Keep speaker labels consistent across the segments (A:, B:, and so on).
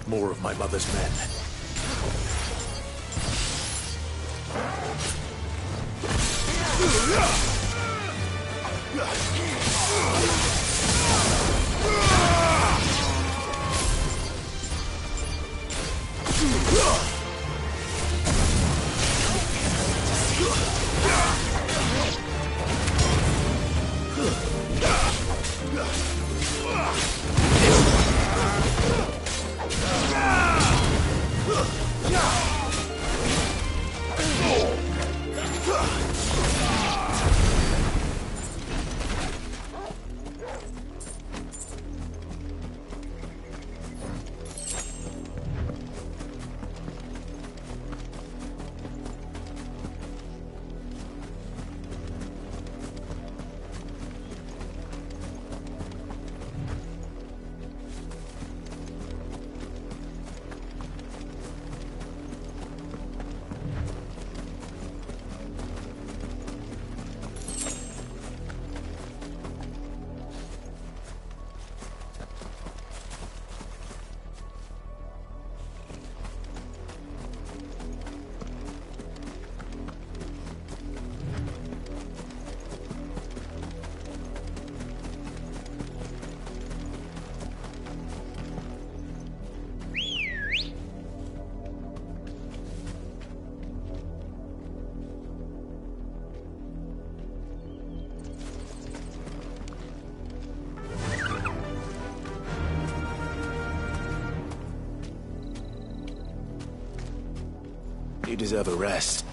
A: More of my mother's men. You deserve a rest.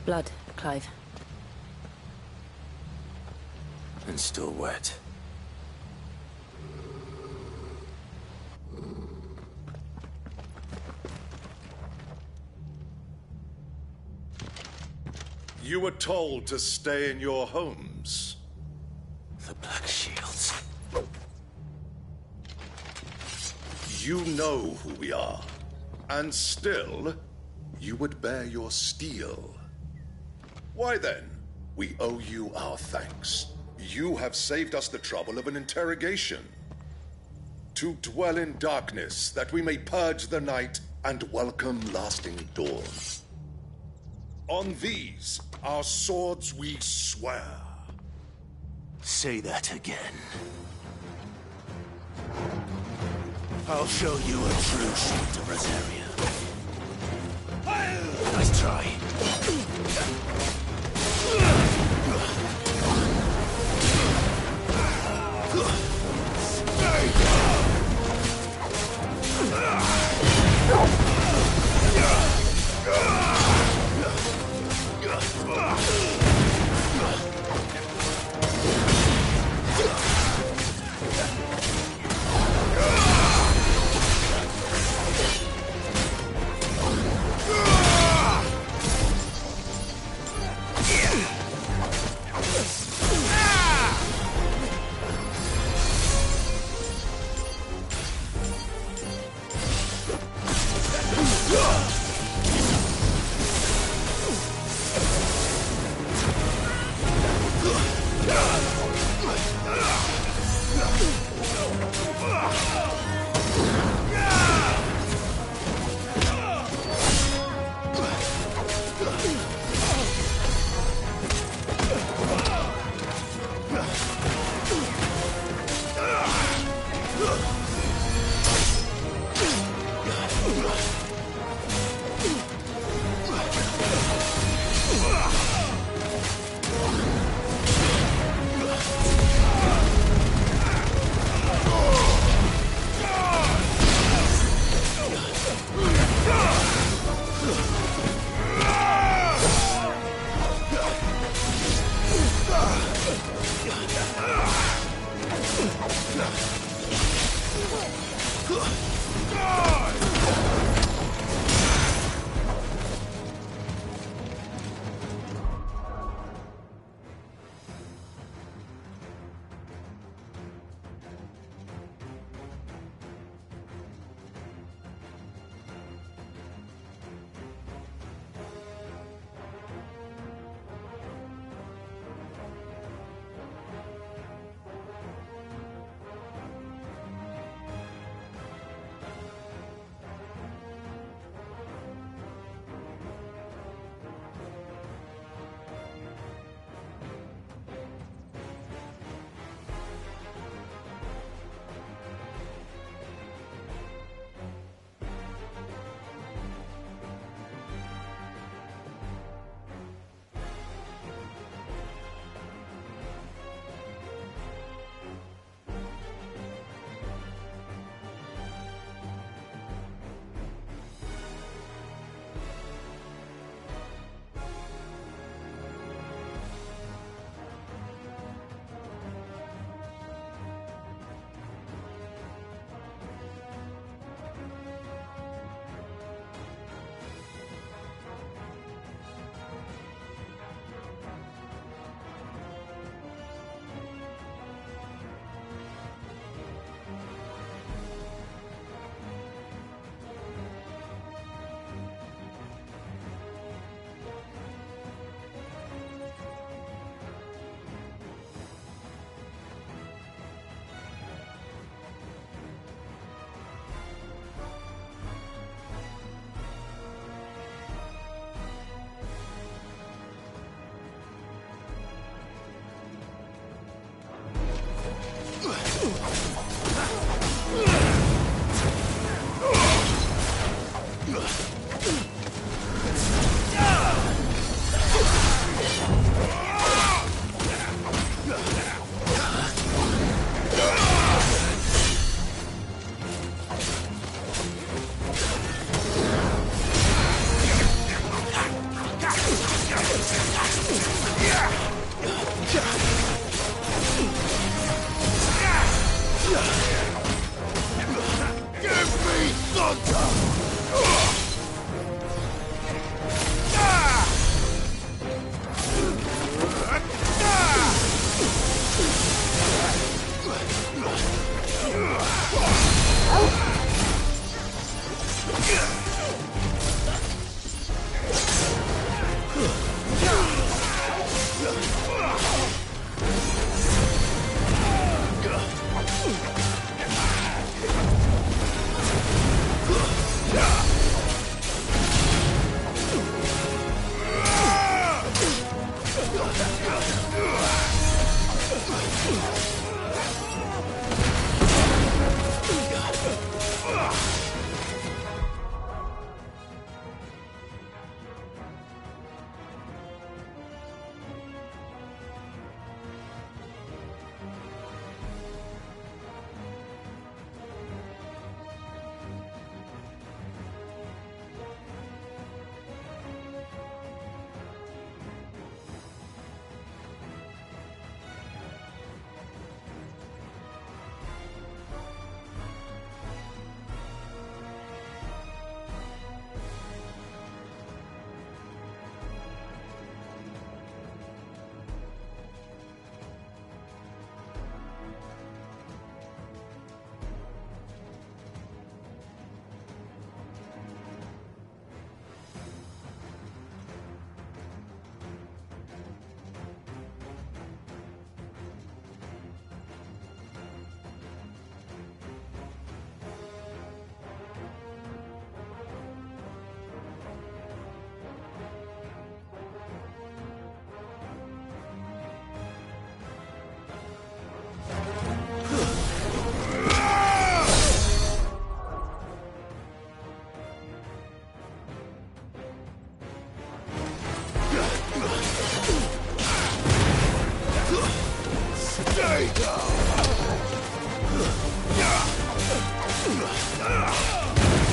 B: Blood, Clive.
A: And still wet.
C: You were told to stay in your homes.
A: The Black Shields.
C: You know who we are. And still, you would bear your steel. Why then, we owe you our thanks. You have saved us the trouble of an interrogation. To dwell in darkness, that we may purge the night and welcome lasting dawn. On these, our swords we swear.
A: Say that again. I'll show you a true shield of Rosaria. Nice try.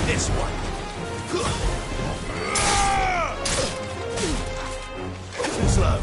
A: This one. Too slow.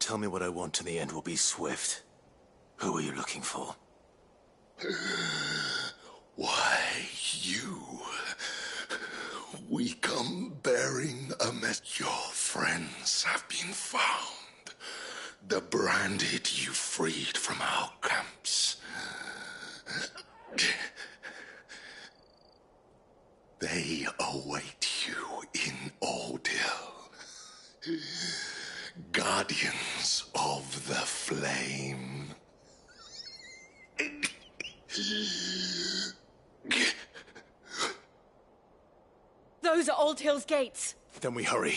A: Tell me what I want and the end will be swift. Who are you looking for?
C: Why, you. We come bearing a message. Your friends have been found. The branded you freed from our camps. They await you in Ordeal. Guardians of the Flame.
B: Those are Old Hill's gates.
A: Then we hurry.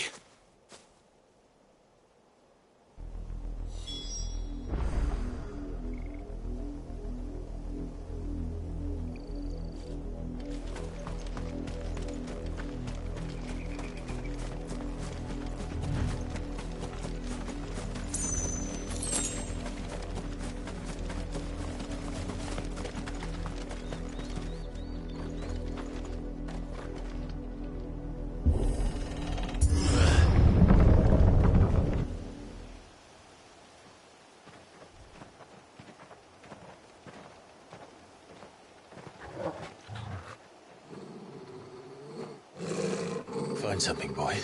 A: Find something, boy.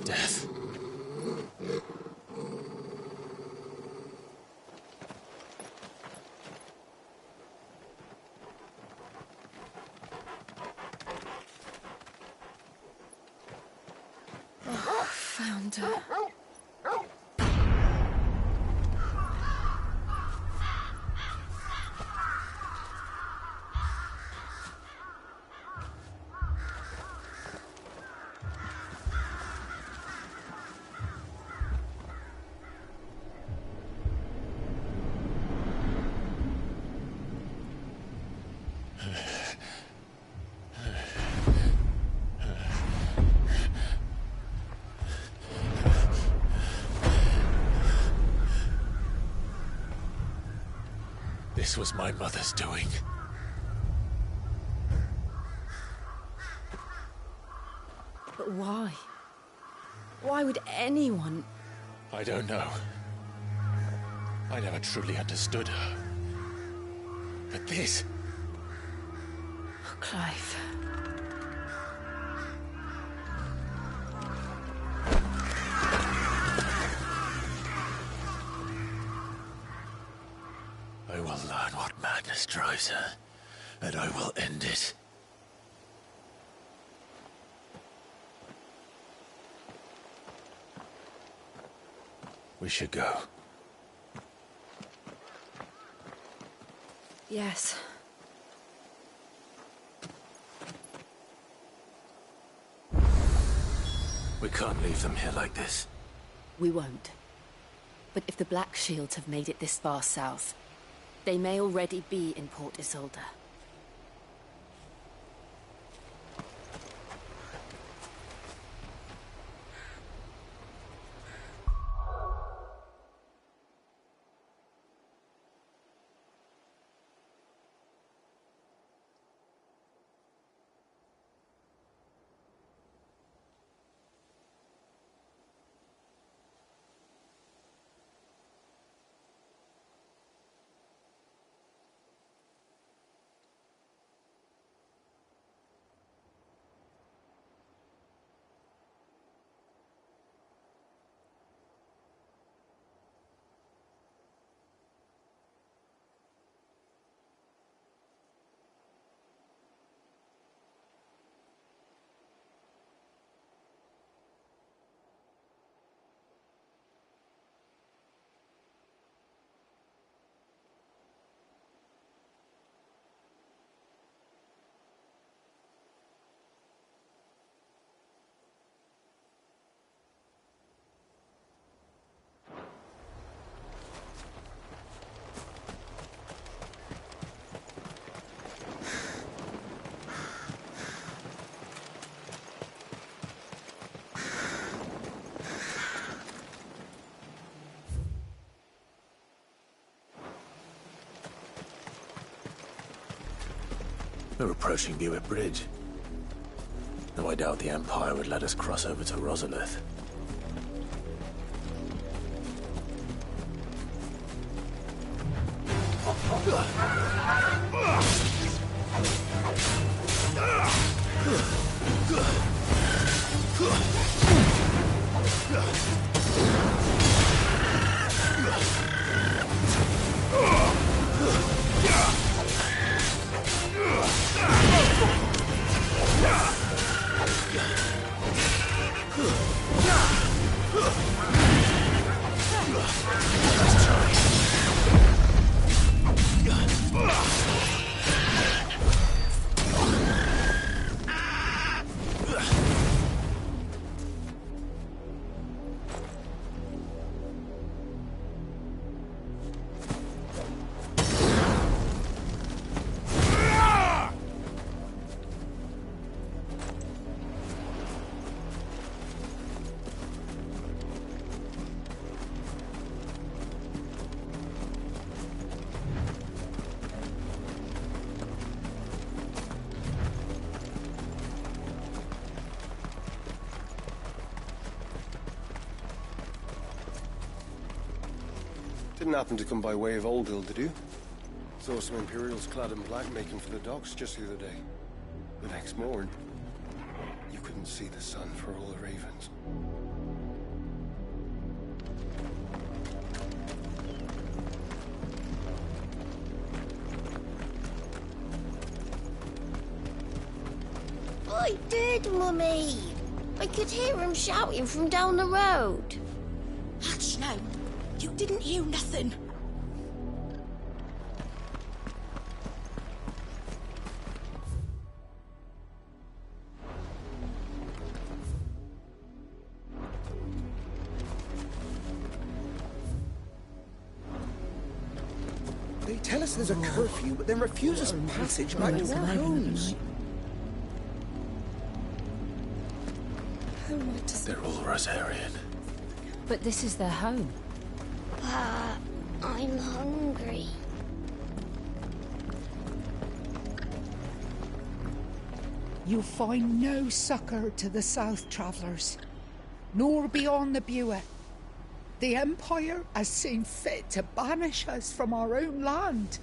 A: Death.
B: Found her.
A: This was my mother's doing.
B: But why? Why would anyone...
A: I don't know. I never truly understood her. But this...
B: Oh, Clive.
A: I will learn what madness drives her, and I will end it. We should go.
B: Yes.
A: We can't leave them here like this.
B: We won't. But if the Black Shields have made it this far south, they may already be in Port Isolde.
A: We're approaching Buick Bridge. Though I doubt the Empire would let us cross over to Rosalith.
D: Didn't happen to come by way of Oldhill, did you? Saw some Imperials clad in black making for the docks just the other day. The next morn, you couldn't see the sun for all the ravens.
E: I did, Mummy. I could hear him shouting from down the road.
F: Hush now. You didn't hear nothing.
G: They tell us there's a curfew, but then refuse us passage back to our homes.
A: They're all Rosarian.
B: But this is their home.
E: I'm hungry.
H: You'll find no succour to the south travellers, nor beyond the Buet. The Empire has seen fit to banish us from our own land.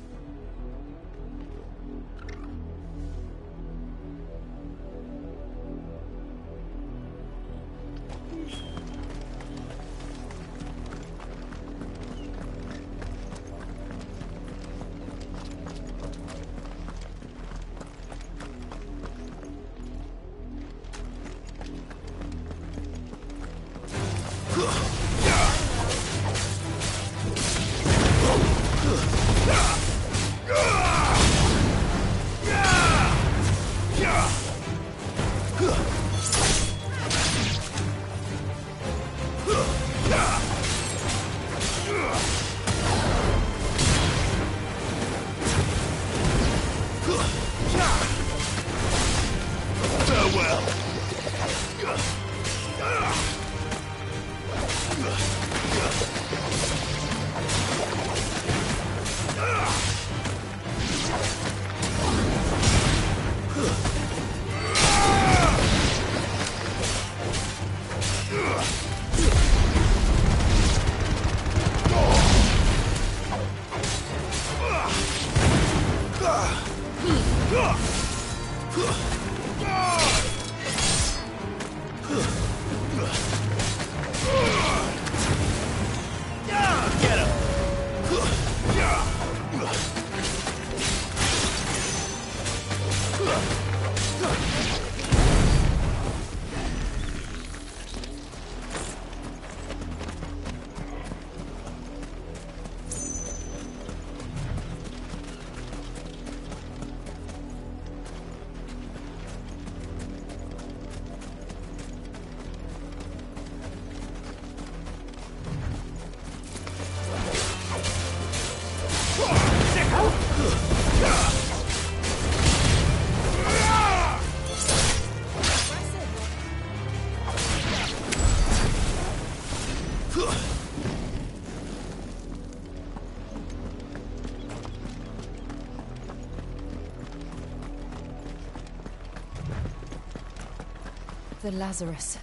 B: The Lazarus.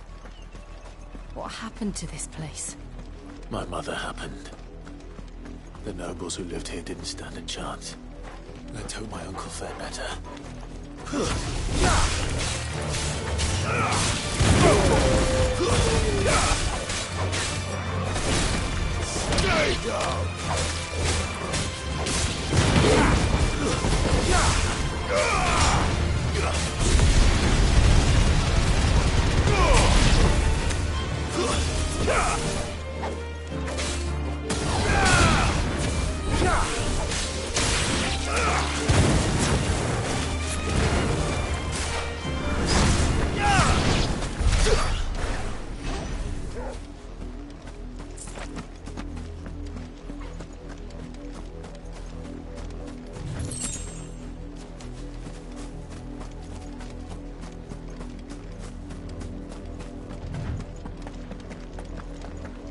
B: What happened to this place?
A: My mother happened. The nobles who lived here didn't stand a chance. Let's hope my uncle fared better. Stay down!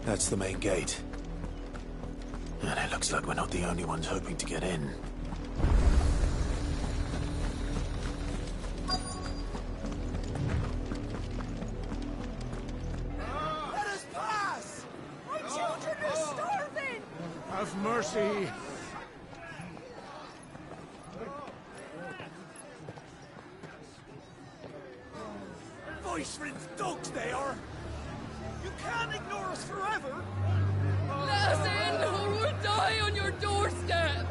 A: That's the main gate. And it looks like we're not the only ones hoping to get in.
G: Let us pass! My children are starving!
A: Have mercy!
I: Iceland's dogs, they are! You can't ignore us forever!
J: Let us in, or we'll die on your doorstep!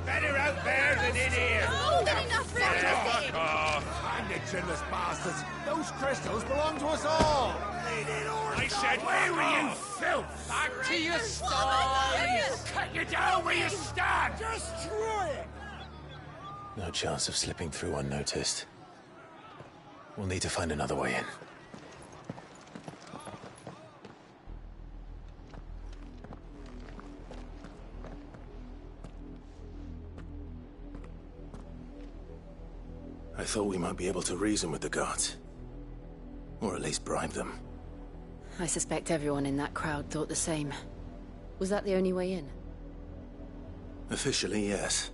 I: Better out there than in here!
E: Oh, enough for
I: Fuck off! I'm the chinless bastards! Those crystals belong to us all! I said, where were you, filth? Back to your sties! Cut you down where you stand! Destroy it!
A: No chance of slipping through unnoticed. We'll need to find another way in. I thought we might be able to reason with the guards. Or at least bribe them.
B: I suspect everyone in that crowd thought the same. Was that the only way in?
A: Officially, yes.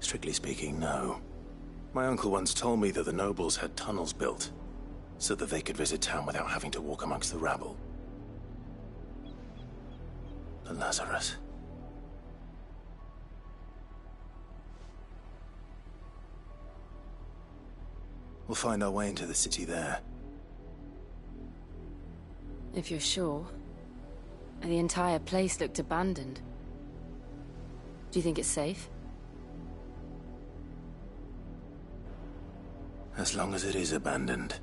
A: Strictly speaking, no. My uncle once told me that the nobles had tunnels built, so that they could visit town without having to walk amongst the rabble. But Lazarus... We'll find our way into the city there.
B: If you're sure. The entire place looked abandoned. Do you think it's safe?
A: As long as it is abandoned.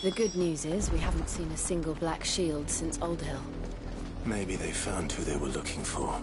B: The good news is we haven't seen a single black shield since Old Hill.
A: Maybe they found who they were looking for.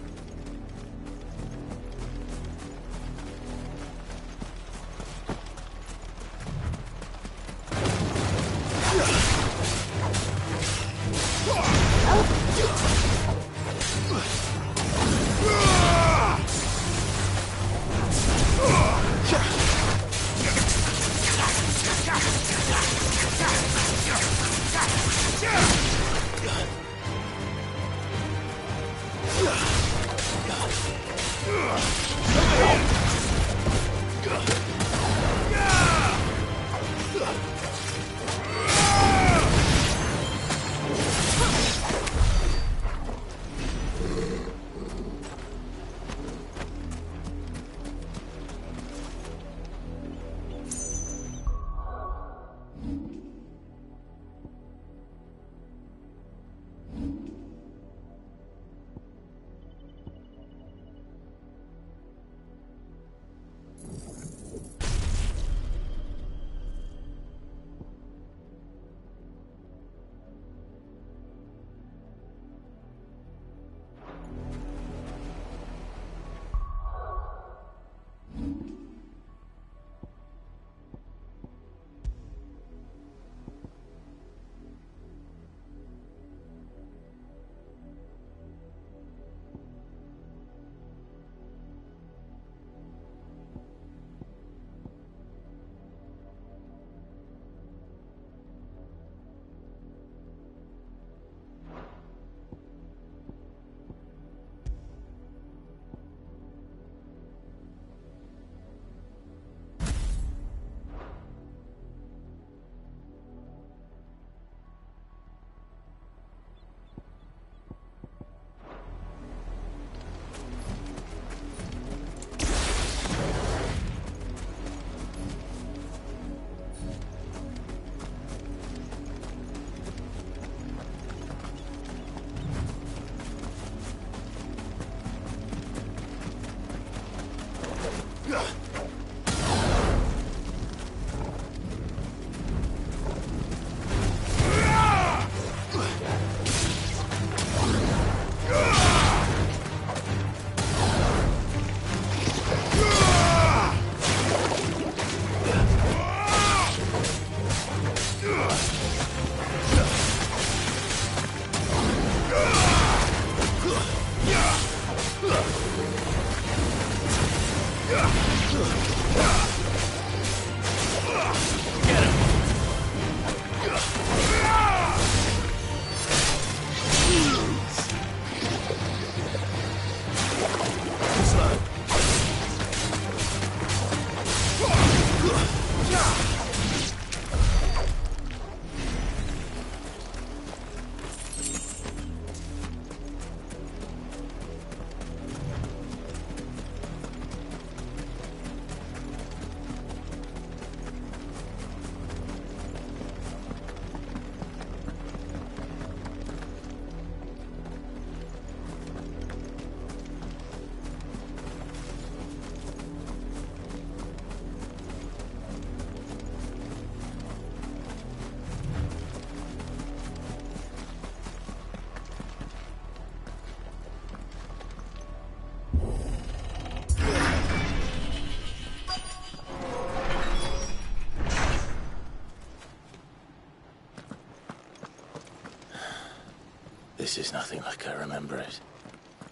A: This is nothing like I remember it.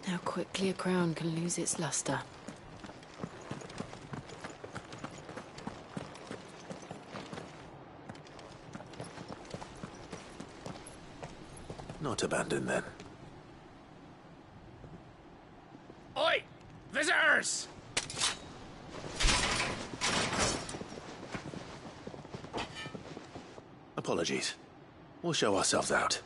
B: How quickly a crown can lose its luster.
A: Not abandoned, then.
I: Oi! Visitors!
A: Apologies. We'll show ourselves out.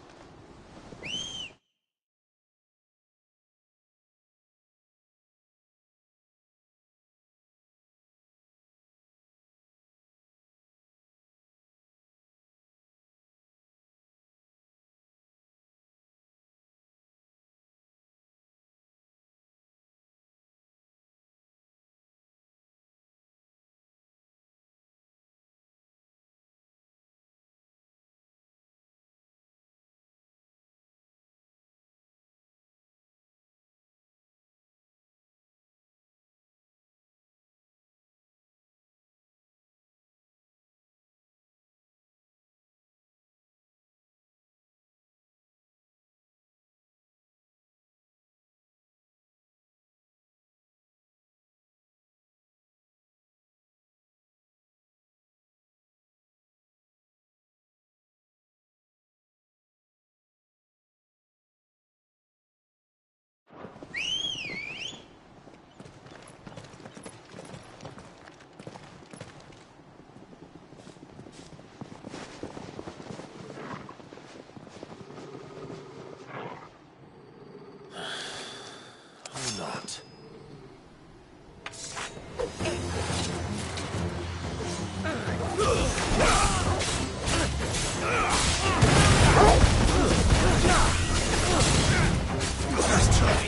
A: Not. Let's try.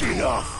A: Enough!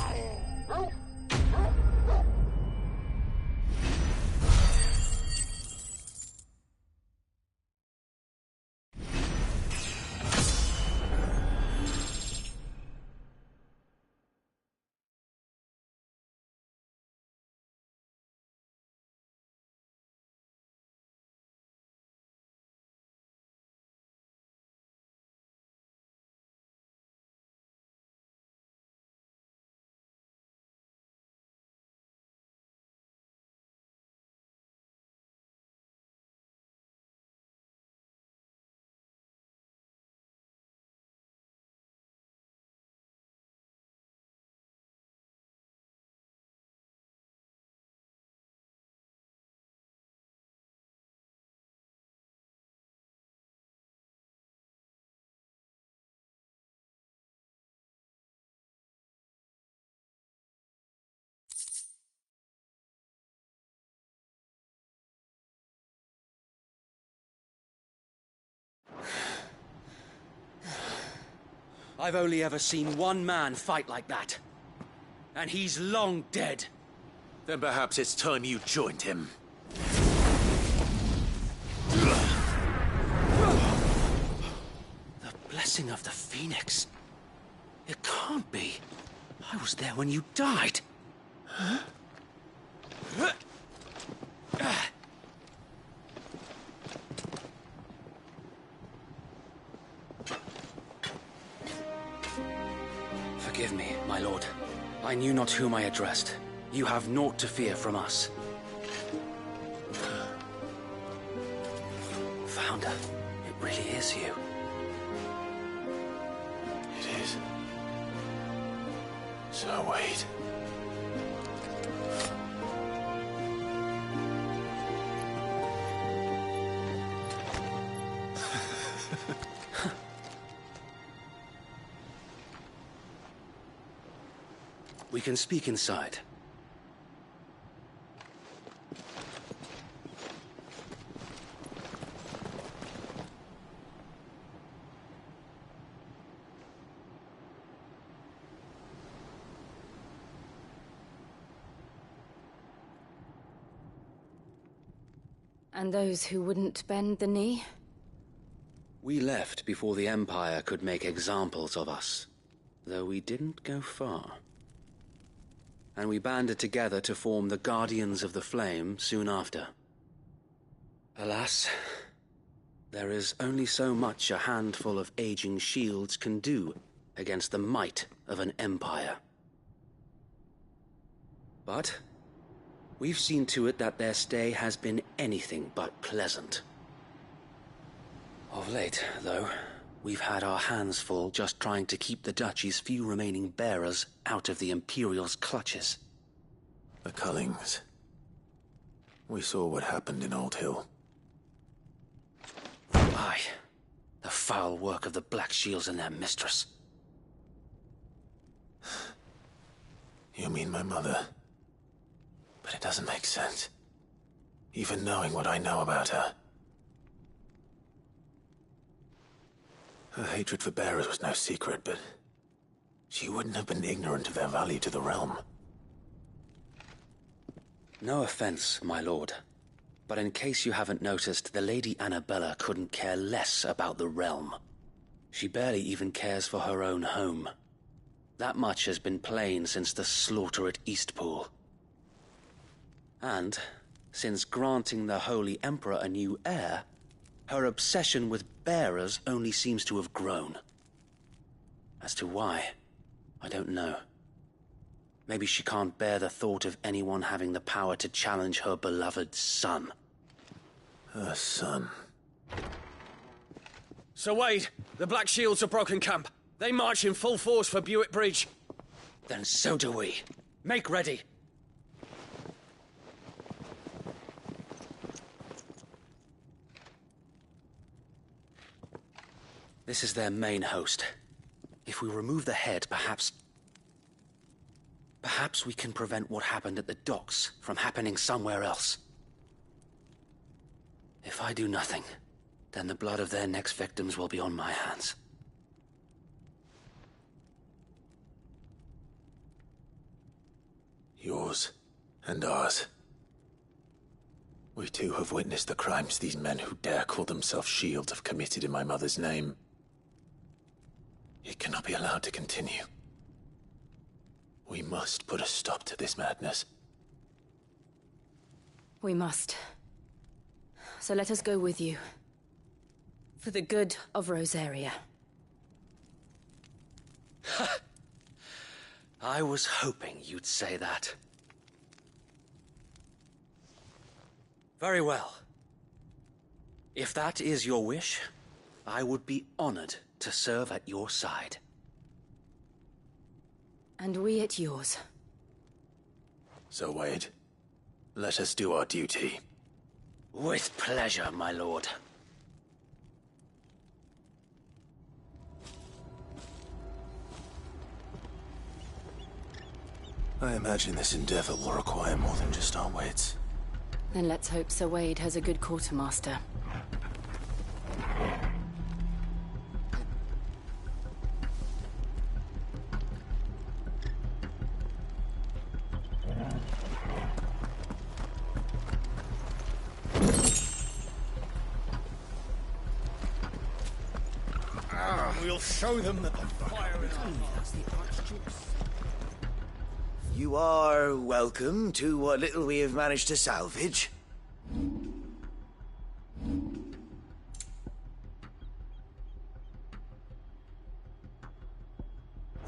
K: I've only ever seen one man fight like that. And he's long dead.
A: Then perhaps it's time you joined him.
K: The blessing of the Phoenix. It can't be. I was there when you died. Huh? Forgive me, my lord. I knew not whom I addressed. You have naught to fear from us. Founder, it really is you.
A: It is. So wait.
K: We can speak inside.
B: And those who wouldn't bend the knee?
K: We left before the Empire could make examples of us, though we didn't go far. And we banded together to form the Guardians of the Flame soon after. Alas, there is only so much a handful of aging shields can do against the might of an empire. But we've seen to it that their stay has been anything but pleasant. Of late, though, we've had our hands full just trying to keep the Duchy's few remaining bearers out of the Imperial's clutches.
A: The Cullings. We saw what happened in Old Hill.
K: Aye. The foul work of the Black Shields and their mistress.
A: You mean my mother? But it doesn't make sense. Even knowing what I know about her. Her hatred for bearers was no secret, but she wouldn't have been ignorant of their value to the realm.
K: No offense, my lord. But in case you haven't noticed, the Lady Annabella couldn't care less about the realm. She barely even cares for her own home. That much has been plain since the slaughter at Eastpool. And, since granting the Holy Emperor a new heir, her obsession with bearers only seems to have grown. As to why, I don't know. Maybe she can't bear the thought of anyone having the power to challenge her beloved son.
A: Her son.
L: Sir Wade, the Black Shields have broken camp. They march in full force for Buick Bridge.
K: Then so do we. Make ready. This is their main host. If we remove the head, perhaps we can prevent what happened at the docks from happening somewhere else. If I do nothing, then the blood of their next victims will be on my hands.
A: Yours and ours. We too have witnessed the crimes these men who dare call themselves shields have committed in my mother's name. It cannot be allowed to continue. We must put a stop to this madness.
B: We must. So let us go with you. For the good of Rosaria.
K: I was hoping you'd say that. Very well. If that is your wish, I would be honored to serve at your side.
B: And we at yours.
A: So, Wade, let us do our duty.
K: With pleasure, my lord.
A: I imagine this endeavor will require more than just our wits.
B: Then let's hope Sir Wade has a good quartermaster.
I: We'll show them that the fire is on. That's the Archduke's.
M: You are welcome to what little we have managed to salvage.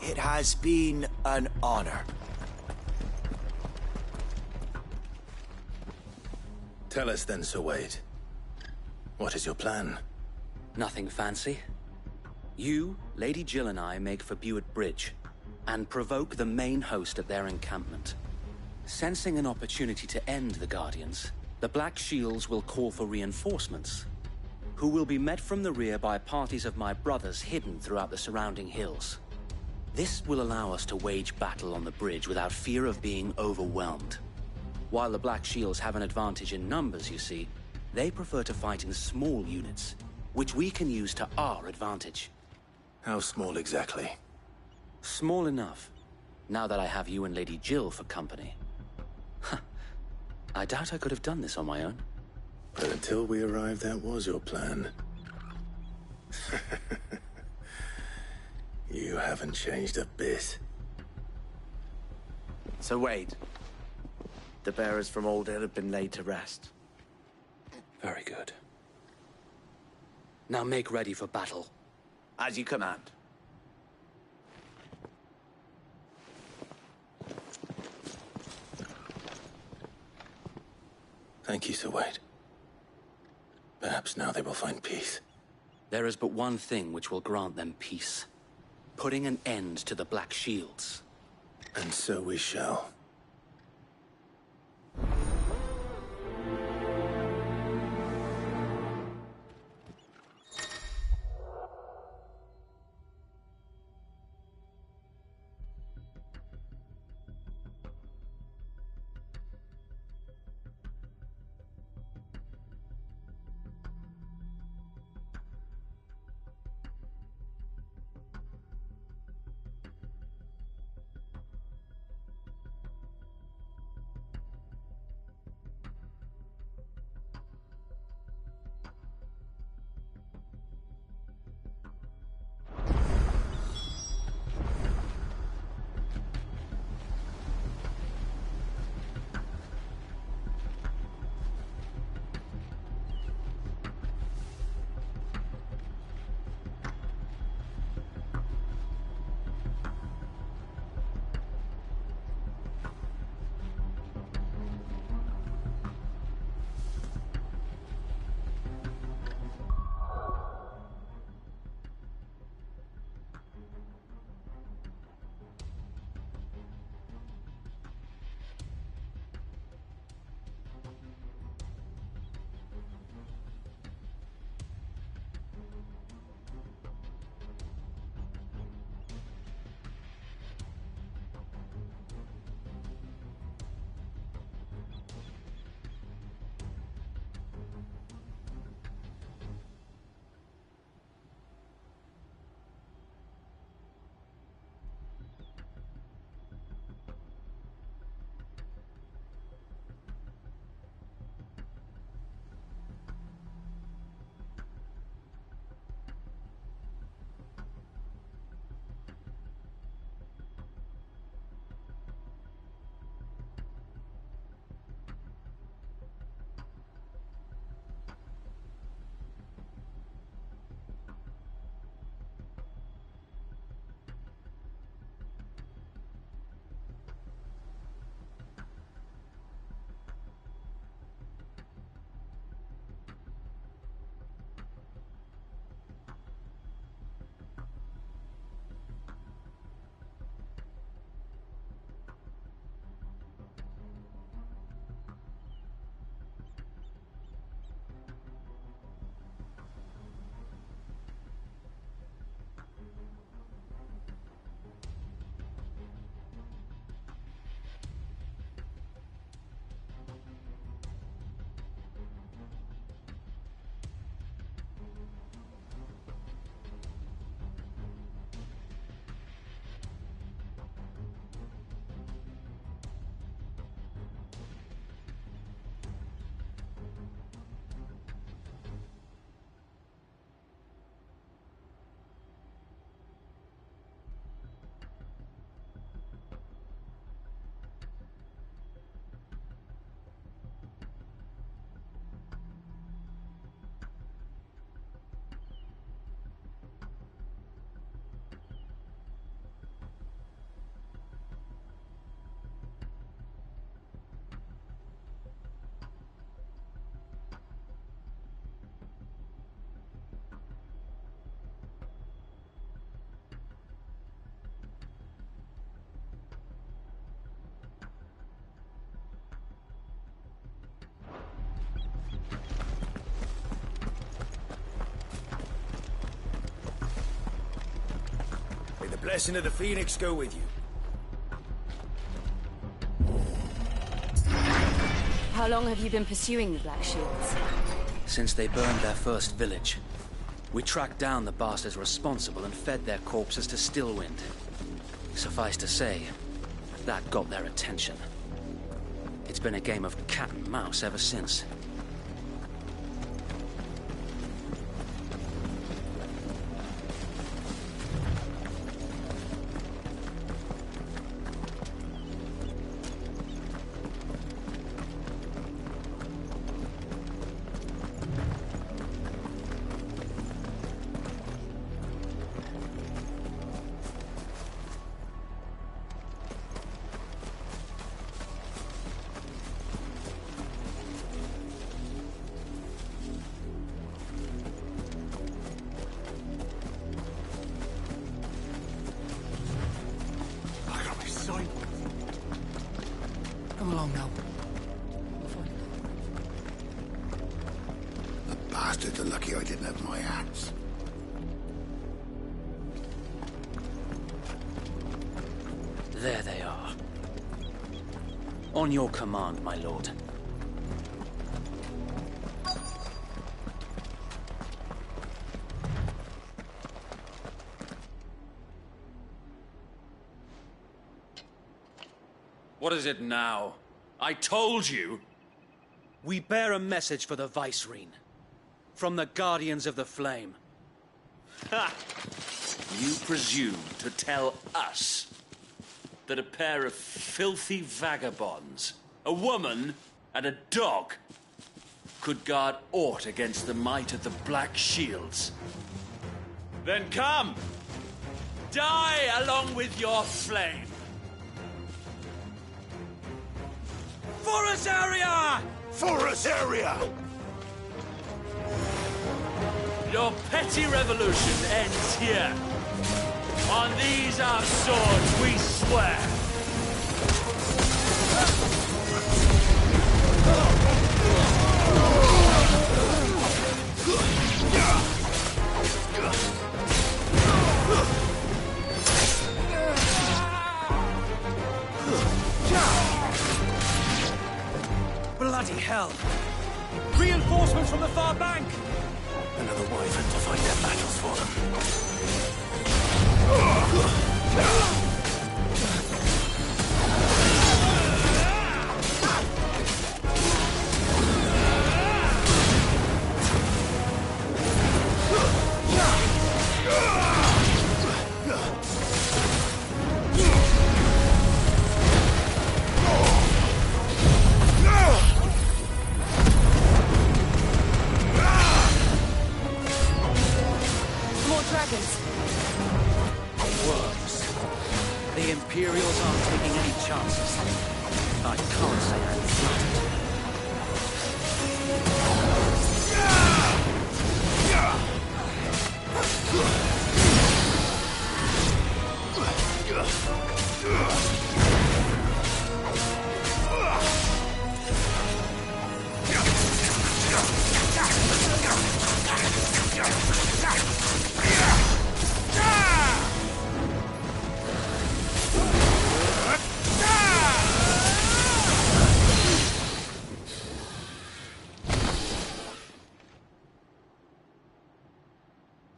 M: It has been an honor.
A: Tell us then, Sir Wade. What is your plan?
K: Nothing fancy. You, Lady Jill and I make for Buick Bridge, and provoke the main host at their encampment. Sensing an opportunity to end the Guardians, the Black Shields will call for reinforcements, who will be met from the rear by parties of my brothers hidden throughout the surrounding hills. This will allow us to wage battle on the bridge without fear of being overwhelmed. While the Black Shields have an advantage in numbers, you see, they prefer to fight in small units, which we can use to our advantage.
A: How small exactly?
K: Small enough, now that I have you and Lady Jill for company. I doubt I could have done this on my own.
A: But until we arrived, that was your plan. You haven't changed a bit.
M: So Wade, the bearers from Old Hill have been laid to rest.
K: Very good. Now make ready for battle.
M: As you command.
A: Thank you, Sir Wade. Perhaps now they will find peace.
K: There is but one thing which will grant them peace. Putting an end to the Black Shields.
A: And so we shall.
M: Blessing of the Phoenix go with you.
B: How long have you been pursuing the Black Shields?
K: Since they burned their first village. We tracked down the bastards responsible and fed their corpses to Stillwind. Suffice to say, that got their attention. It's been a game of cat and mouse ever since.
I: They're lucky I didn't have my axe.
K: There they are. On your command, my lord.
L: What is it now? I told you!
K: We bear a message for the Vicereine. From the Guardians of the Flame.
N: Ha! You presume to tell us that a pair of filthy vagabonds, a woman and a dog, could guard aught against the might of the Black Shields? Then come! Die along with your flame! For us, area!
I: For us, area!
N: Your petty revolution ends here. On these our swords we swear.
K: Bloody hell! Reinforcements from the far bank!
A: Another wyvern to fight their battles for them.
K: The Imperials aren't taking any chances. I can't say I'm flattered.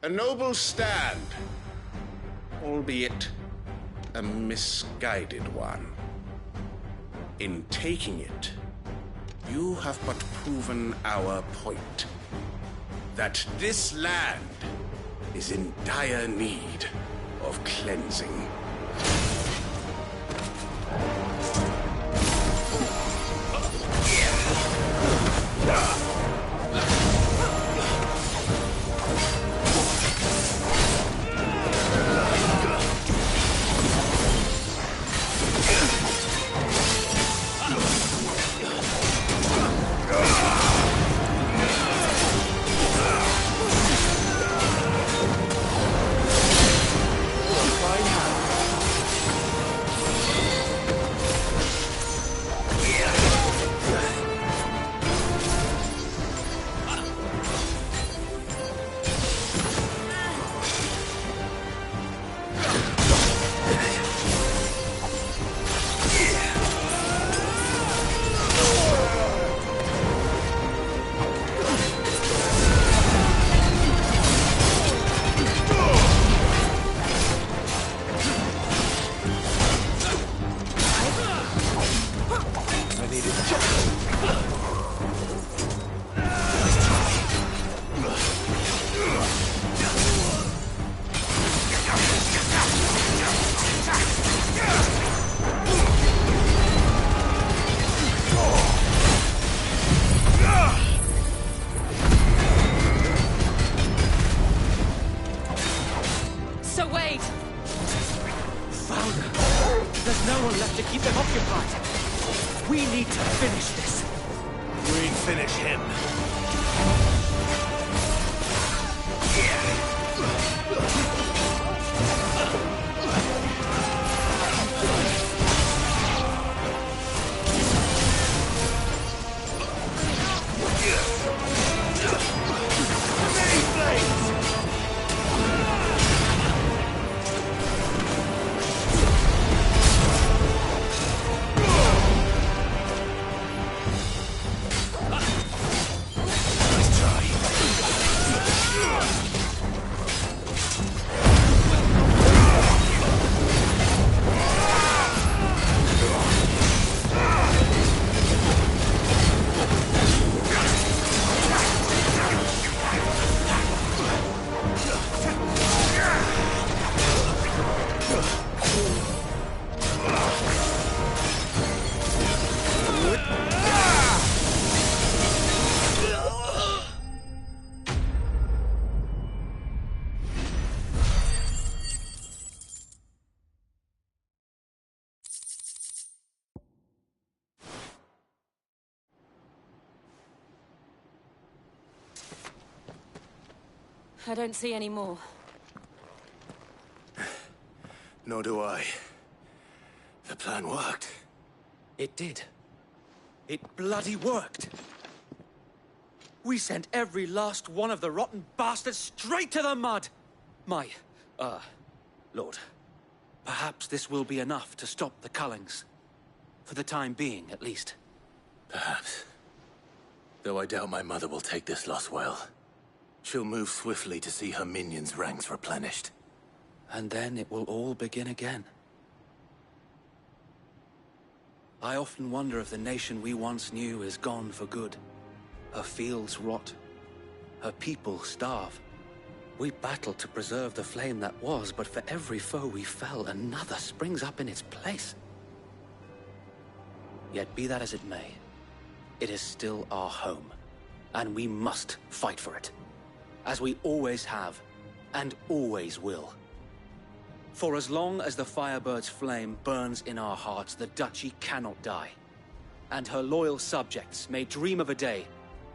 C: A noble stand, albeit a misguided one. In taking it, you have but proven our point. That this land is in dire need of cleansing.
K: There's no one left to keep them occupied. We need to finish this.
A: We finish him.
B: I don't see any more.
A: Nor do I. The plan worked.
K: It did. It bloody worked. We sent every last one of the rotten bastards straight to the mud! Lord, perhaps this will be enough to stop the Cullings. For the time being, at least.
A: Perhaps. Though I doubt my mother will take this loss well. She'll move swiftly to see her minions' ranks replenished.
K: And then it will all begin again. I often wonder if the nation we once knew is gone for good. Her fields rot. Her people starve. We battled to preserve the flame that was, but for every foe we fell, another springs up in its place. Yet be that as it may, it is still our home, and we must fight for it. As we always have, and always will. For as long as the Firebird's flame burns in our hearts, the Duchy cannot die. And her loyal subjects may dream of a day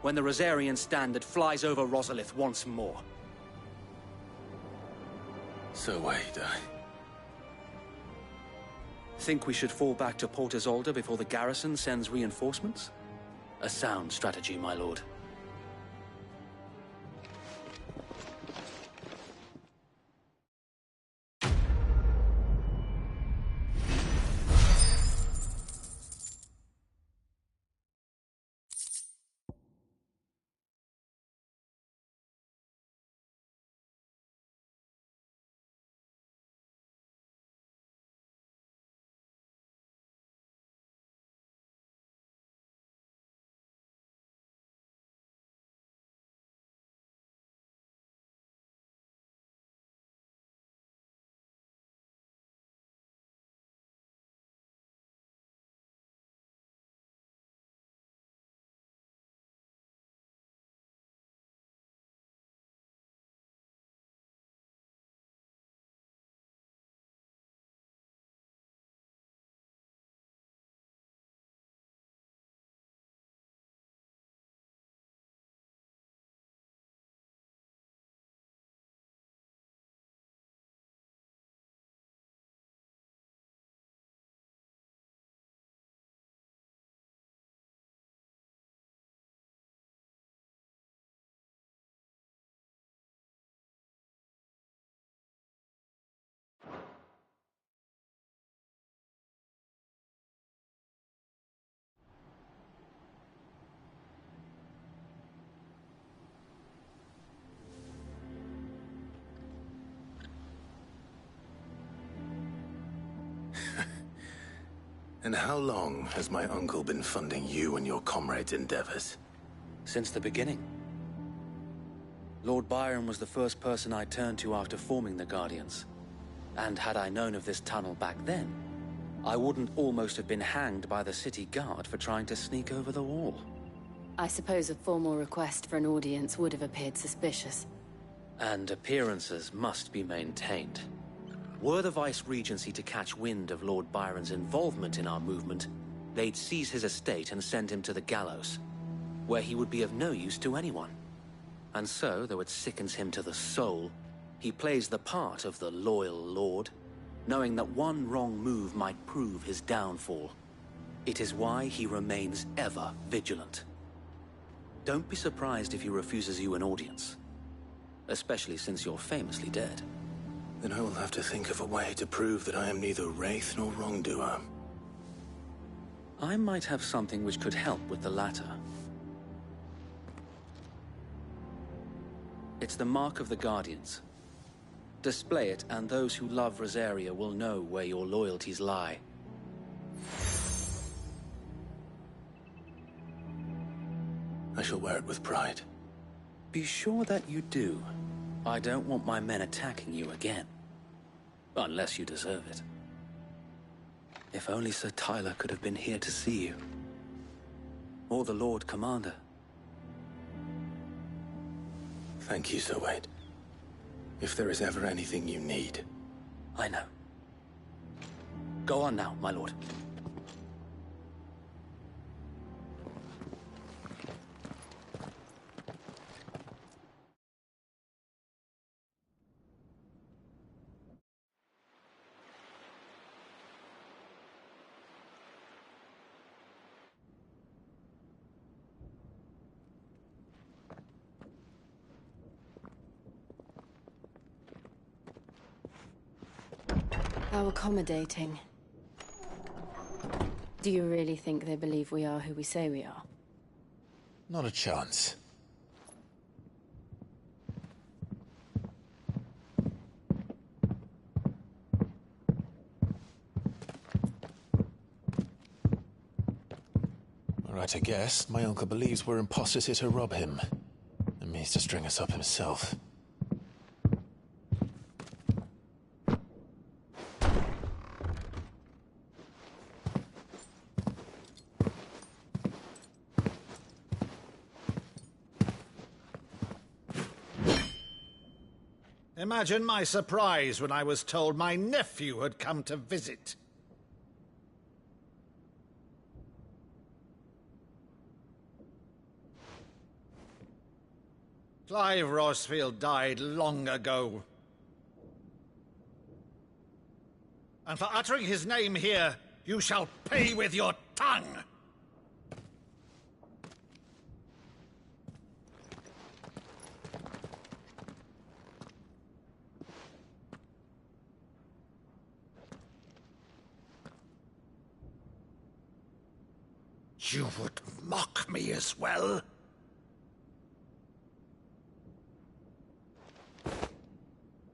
K: when the Rosarian standard flies over Rosalith once more.
A: So wait,
K: Think we should fall back to Port Isolde before the garrison sends reinforcements? A sound strategy, my lord.
A: And how long has my uncle been funding you and your comrades' endeavors?
K: Since the beginning. Lord Byron was the first person I turned to after forming the Guardians. And had I known of this tunnel back then, I wouldn't almost have been hanged by the city guard for trying to sneak over the wall.
B: I suppose a formal request for an audience would have appeared suspicious.
K: And appearances must be maintained. Were the Vice-Regency to catch wind of Lord Byron's involvement in our movement, they'd seize his estate and send him to the gallows, where he would be of no use to anyone. And so, though it sickens him to the soul, he plays the part of the loyal lord, knowing that one wrong move might prove his downfall. It is why he remains ever vigilant. Don't be surprised if he refuses you an audience, especially since you're famously dead.
A: Then I will have to think of a way to prove that I am neither wraith nor wrongdoer.
K: I might have something which could help with the latter. It's the mark of the Guardians. Display it, and those who love Rosaria will know where your loyalties lie.
A: I shall wear it with pride.
K: Be sure that you do. I don't want my men attacking you again. Unless you deserve it. If only Sir Tyler could have been here to see you. Or the Lord Commander.
A: Thank you, Sir Wade. If there is ever anything you need.
K: I know. Go on now, my lord.
B: How accommodating. Do you really think they believe we are who we say we are?
A: Not a chance. Right, I guess. My uncle believes we're imposters here to rob him. And means to string us up himself.
I: Imagine my surprise when I was told my nephew had come to visit. Clive Rosfield died long ago. And for uttering his name here, you shall pay with your tongue! You would mock me as well?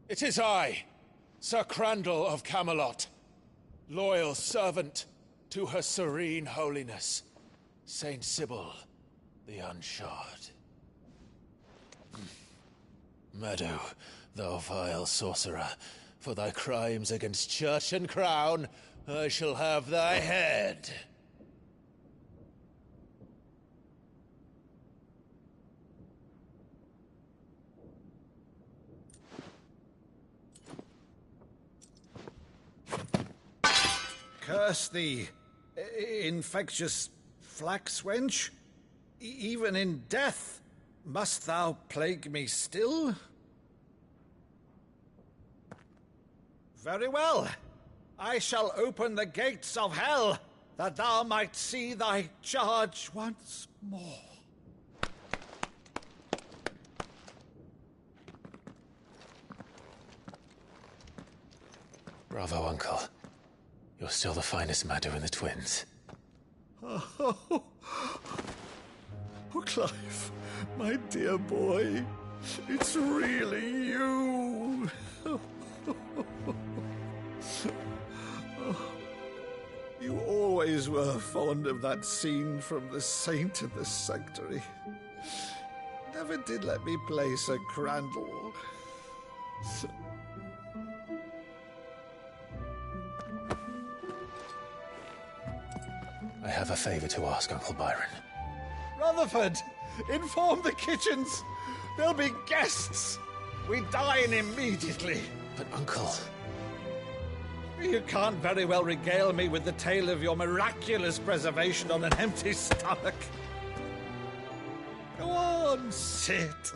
O: It is I, Sir Crandall of Camelot, loyal servant to Her Serene Holiness, Saint Sybil the Unshod. Meadow, thou vile sorcerer, for thy crimes against church and crown, I shall have thy head.
I: Curse thee, infectious flax wench. Even in death, must thou plague me still? Very well. I shall open the gates of hell, that thou might see thy charge once more.
A: Bravo, Uncle. You're still the finest Maddo in the twins.
I: Oh, Clive, my dear boy, it's really you. You always were fond of that scene from The Saint and the Sanctuary. Never did let me play Sir Crandall.
A: I have a favor to ask, Uncle Byron.
I: Rutherford, inform the kitchens. There'll be guests. We dine immediately.
A: But, Uncle...
I: You can't very well regale me with the tale of your miraculous preservation on an empty stomach. Go on, sit.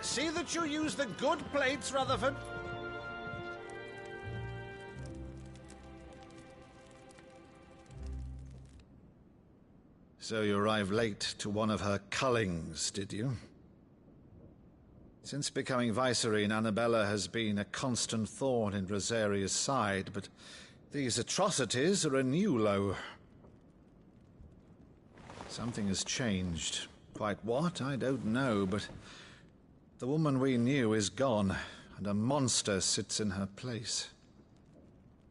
I: See that you use the good plates, Rutherford. So you arrived late to one of her cullings, did you? Since becoming Vicereine, Annabella has been a constant thorn in Rosaria's side, but these atrocities are a new low. Something has changed. Quite what, I don't know, but the woman we knew is gone, and a monster sits in her place.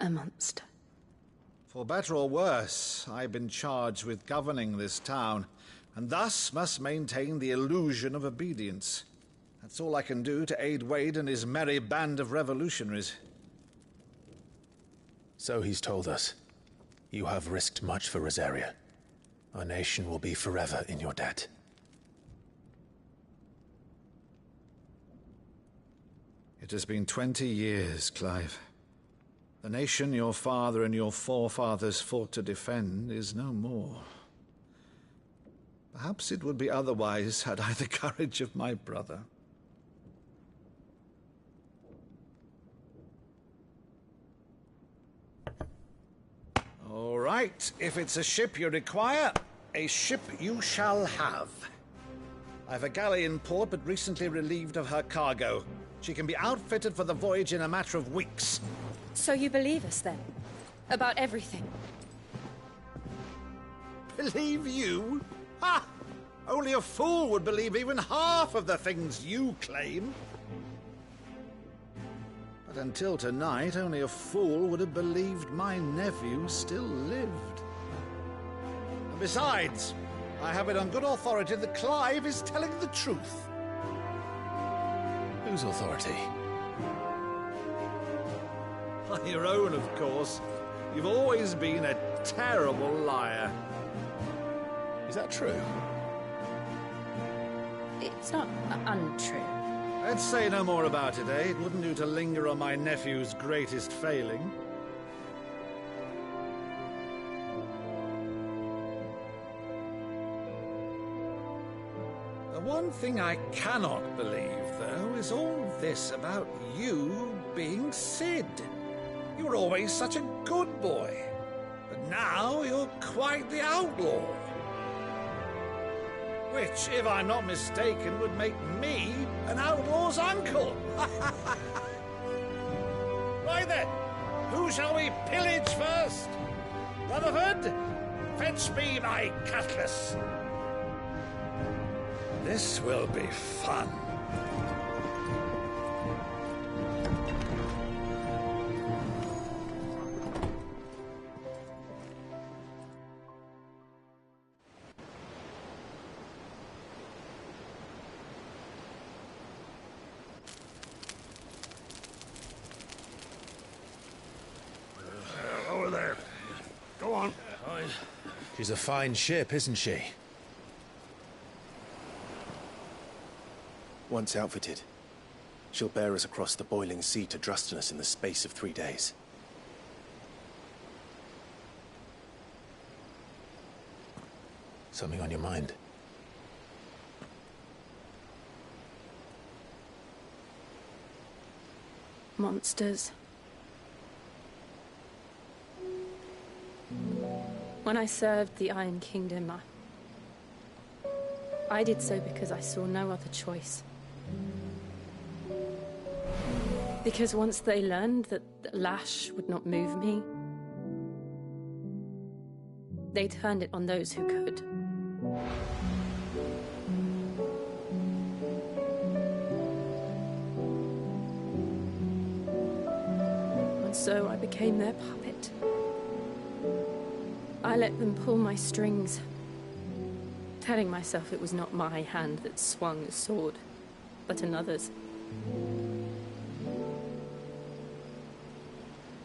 B: A monster?
I: For better or worse, I've been charged with governing this town, and thus must maintain the illusion of obedience. That's all I can do to aid Wade and his merry band of revolutionaries.
A: So he's told us. You have risked much for Rosaria. Our nation will be forever in your debt.
I: It has been 20 years, Clive. The nation your father and your forefathers fought to defend is no more. Perhaps it would be otherwise had I the courage of my brother. All right, if it's a ship you require, a ship you shall have.
P: I've a galley in port, but recently relieved of her cargo. She can be outfitted for the voyage in a matter of weeks.
B: So you believe us, then? About everything?
P: Believe you? Ha! Only a fool would believe even half of the things you claim. But until tonight, only a fool would have believed my nephew still lived. And besides, I have it on good authority that Clive is telling the truth.
O: Whose authority?
P: On your own, of course. You've always been a terrible liar.
O: Is that true?
B: It's not untrue.
P: Let's say no more about it, eh? It wouldn't do to linger on my nephew's greatest failing. The one thing I cannot believe, though, is all this about you being Sid. You were always such a good boy, but now you're quite the outlaw. Which, if I'm not mistaken, would make me an outlaw's uncle. Right then, who shall we pillage first? Rutherford, fetch me my cutlass. This will be fun.
I: Over there. Go on.
O: She's a fine ship, isn't she?
A: Once outfitted, she'll bear us across the boiling sea to Drustinus in the space of 3 days.
O: Something on your mind?
B: Monsters. When I served the Iron Kingdom, I did so because I saw no other choice. Because once they learned that the lash would not move me, they turned it on those who could. And so I became their puppet. I let them pull my strings, telling myself it was not my hand that swung the sword, but another's.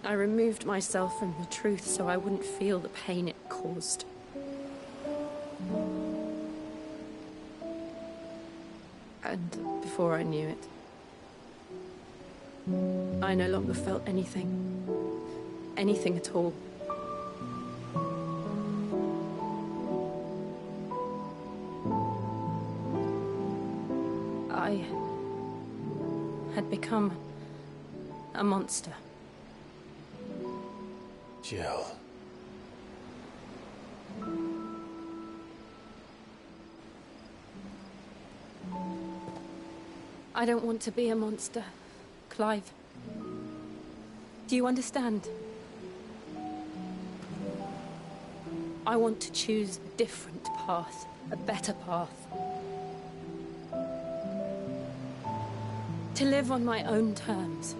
B: I removed myself from the truth so I wouldn't feel the pain it caused. And before I knew it, I no longer felt anything. Anything at all. I had become a monster.
O: Jill.
B: I don't want to be a monster, Clive. Do you understand? I want to choose a different path, a better path. To live on my own terms.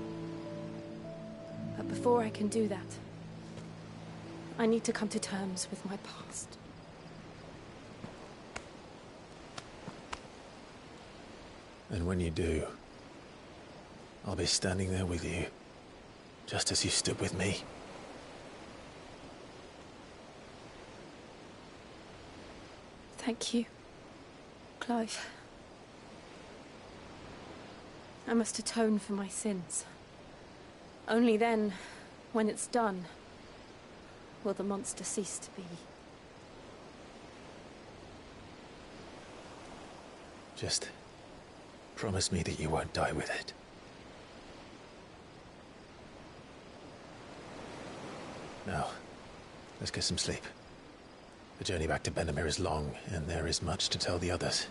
B: But before I can do that, I need to come to terms with my past.
O: And when you do, I'll be standing there with you, just as you stood with me.
B: Thank you, Clive. I must atone for my sins. Only then, when it's done, will the monster cease to be.
O: Just promise me that you won't die with it. Now, let's get some sleep. The journey back to Benamir is long, and there is much to tell the others.